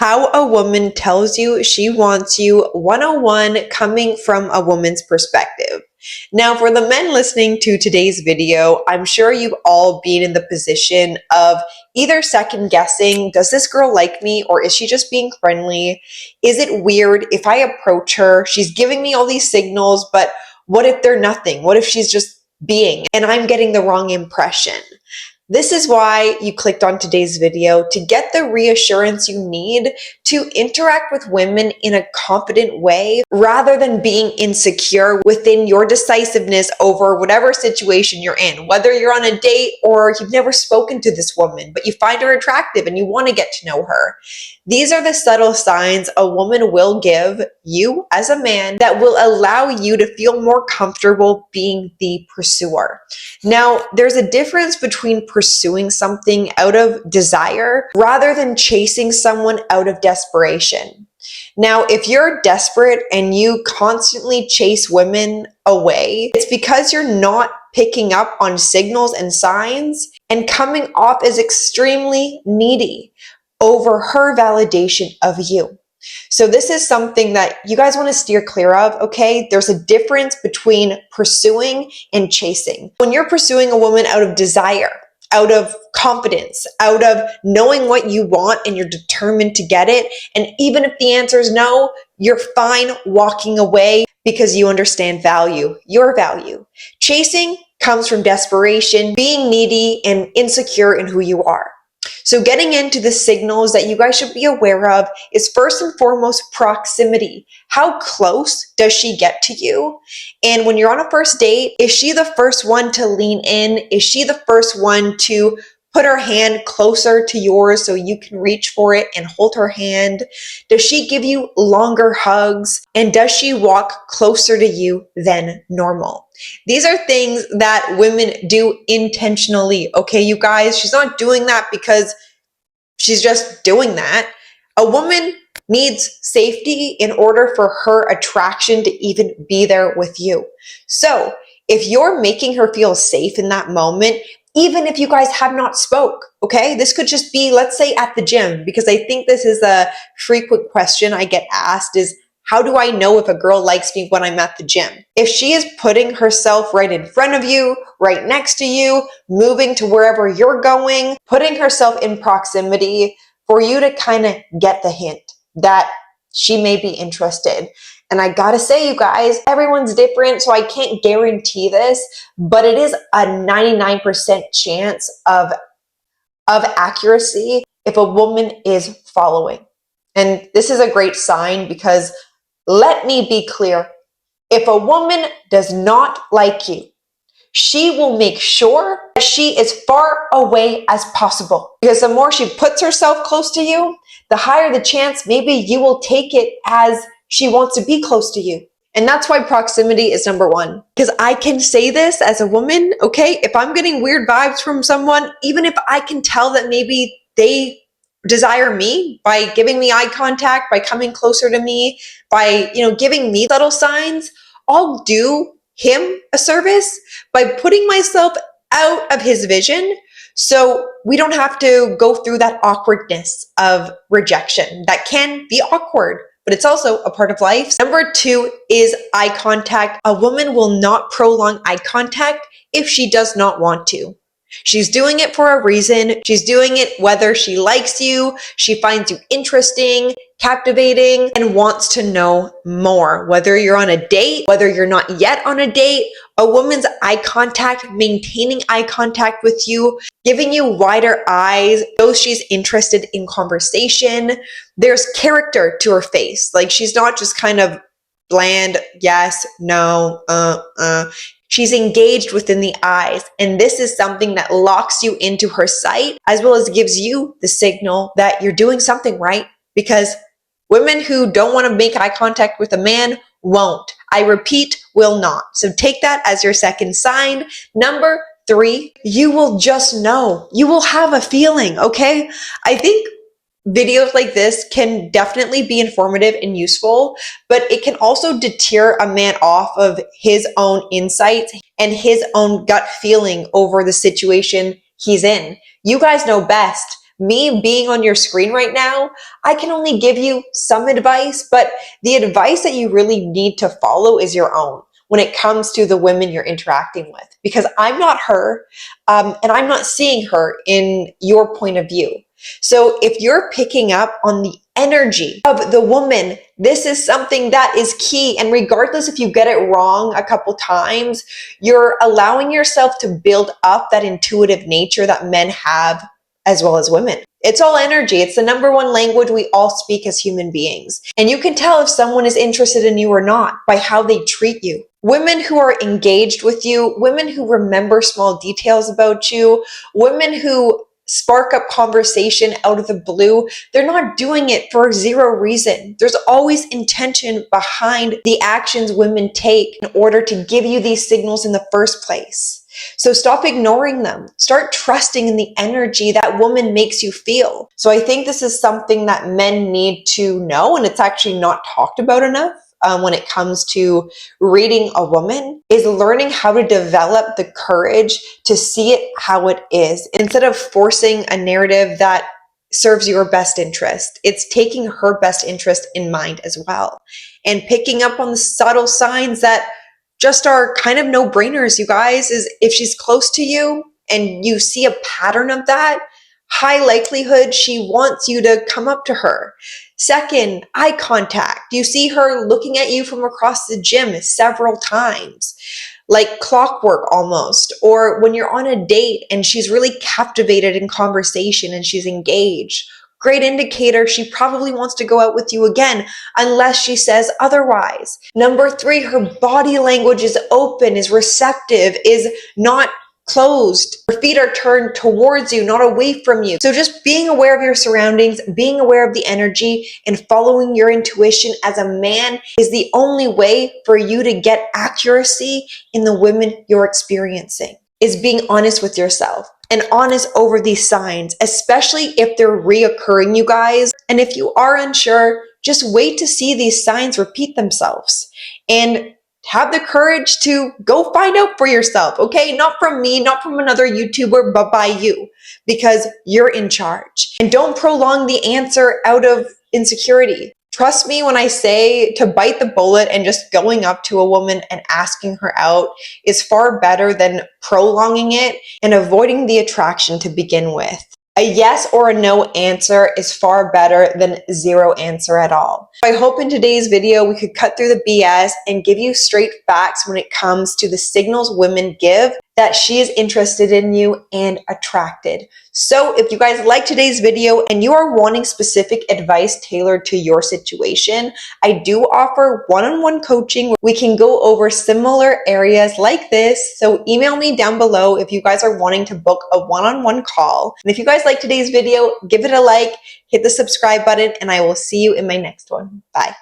How a woman tells you she wants you 101, coming from a woman's perspective. Now, for the men listening to today's video, I'm sure you've all been in the position of either second guessing, does this girl like me, or is she just being friendly? Is it weird if I approach her? She's giving me all these signals, but what if they're nothing? What if she's just being and I'm getting the wrong impression? This is why you clicked on today's video, to get the reassurance you need to interact with women in a confident way rather than being insecure within your decisiveness over whatever situation you're in. Whether you're on a date or you've never spoken to this woman, but you find her attractive and you want to get to know her. These are the subtle signs a woman will give you as a man that will allow you to feel more comfortable being the pursuer. Now, there's a difference between pursuing something out of desire rather than chasing someone out of desperation. Now, if you're desperate and you constantly chase women away, it's because you're not picking up on signals and signs and coming off as extremely needy over her validation of you. So this is something that you guys want to steer clear of, okay? There's a difference between pursuing and chasing. When you're pursuing a woman out of desire, out of confidence, out of knowing what you want and you're determined to get it, and even if the answer is no, you're fine walking away because you understand value, your value. Chasing comes from desperation, being needy and insecure in who you are. So getting into the signals that you guys should be aware of is first and foremost proximity. How close does she get to you? And when you're on a first date, is she the first one to lean in? Is she the first one to put her hand closer to yours so you can reach for it and hold her hand? Does she give you longer hugs? And does she walk closer to you than normal? These are things that women do intentionally, okay, you guys? She's not doing that because she's just doing that. A woman needs safety in order for her attraction to even be there with you. So if you're making her feel safe in that moment, even if you guys have not spoke, okay? This could just be, let's say, at the gym, because I think this is a frequent question I get asked is, how do I know if a girl likes me when I'm at the gym? If she is putting herself right in front of you, right next to you, moving to wherever you're going, putting herself in proximity for you to kind of get the hint that she may be interested. And I gotta say, you guys, everyone's different, so I can't guarantee this, but it is a 99% chance of accuracy if a woman is following. And this is a great sign because let me be clear. If a woman does not like you, she will make sure that she is far away as possible. Because the more she puts herself close to you, the higher the chance maybe you will take it as she wants to be close to you. And that's why proximity is number one. Because I can say this as a woman, okay? If I'm getting weird vibes from someone, even if I can tell that maybe they desire me by giving me eye contact, by coming closer to me, by, giving me subtle signs, I'll do him a service by putting myself out of his vision so we don't have to go through that awkwardness of rejection. That can be awkward, but it's also a part of life. Number two is eye contact. A woman will not prolong eye contact if she does not want to. She's doing it for a reason. She's doing it whether she likes you, she finds you interesting, captivating, and wants to know more. Whether you're on a date, whether you're not yet on a date, a woman's eye contact, maintaining eye contact with you, giving you wider eyes, shows she's interested in conversation. There's character to her face. Like, she's not just kind of bland, yes, no, She's engaged within the eyes, and this is something that locks you into her sight, as well as gives you the signal that you're doing something right, because women who don't want to make eye contact with a man won't. I repeat, will not. So take that as your second sign. Number three, you will just know. You will have a feeling, okay? I think videos like this can definitely be informative and useful, but it can also deter a man off of his own insights and his own gut feeling over the situation he's in. You guys know best, Me being on your screen right now, I can only give you some advice, but the advice that you really need to follow is your own when it comes to the women you're interacting with, because I'm not her, and I'm not seeing her in your point of view. So if you're picking up on the energy of the woman, this is something that is key. And regardless if you get it wrong a couple times, you're allowing yourself to build up that intuitive nature that men have as well as women. It's all energy. It's the number one language we all speak as human beings. And you can tell if someone is interested in you or not by how they treat you. Women who are engaged with you, women who remember small details about you, women who spark up conversation out of the blue, they're not doing it for zero reason. There's always intention behind the actions women take in order to give you these signals in the first place. So stop ignoring them. Start trusting in the energy that woman makes you feel. So I think this is something that men need to know, and it's actually not talked about enough. When it comes to reading a woman, is learning how to develop the courage to see it how it is instead of forcing a narrative that serves your best interest. It's taking her best interest in mind as well, and picking up on the subtle signs that just are kind of no-brainers, you guys. Is if she's close to you and you see a pattern of that, high likelihood she wants you to come up to her. Second, eye contact. You see her looking at you from across the gym several times, like clockwork almost. Or when you're on a date and she's really captivated in conversation and she's engaged. Great indicator she probably wants to go out with you again, unless she says otherwise. Number 3, her body language is open, is receptive, is not closed. Her feet are turned towards you, not away from you. So just being aware of your surroundings, being aware of the energy, and following your intuition as a man is the only way for you to get accuracy in the women you're experiencing. Is being honest with yourself and honest over these signs, especially if they're reoccurring, you guys. And if you are unsure, just wait to see these signs repeat themselves and have the courage to go find out for yourself, okay? Not from me, not from another YouTuber, but by you, because you're in charge. And don't prolong the answer out of insecurity. Trust me when I say to bite the bullet and just going up to a woman and asking her out is far better than prolonging it and avoiding the attraction to begin with. A yes or a no answer is far better than zero answer at all. I hope in today's video we could cut through the BS and give you straight facts when it comes to the signals women give that she is interested in you and attracted. So if you guys like today's video and you are wanting specific advice tailored to your situation, I do offer one-on-one coaching. We can go over similar areas like this. So email me down below if you guys are wanting to book a one-on-one call. And if you guys like today's video, give it a like, hit the subscribe button, and I will see you in my next one. Bye.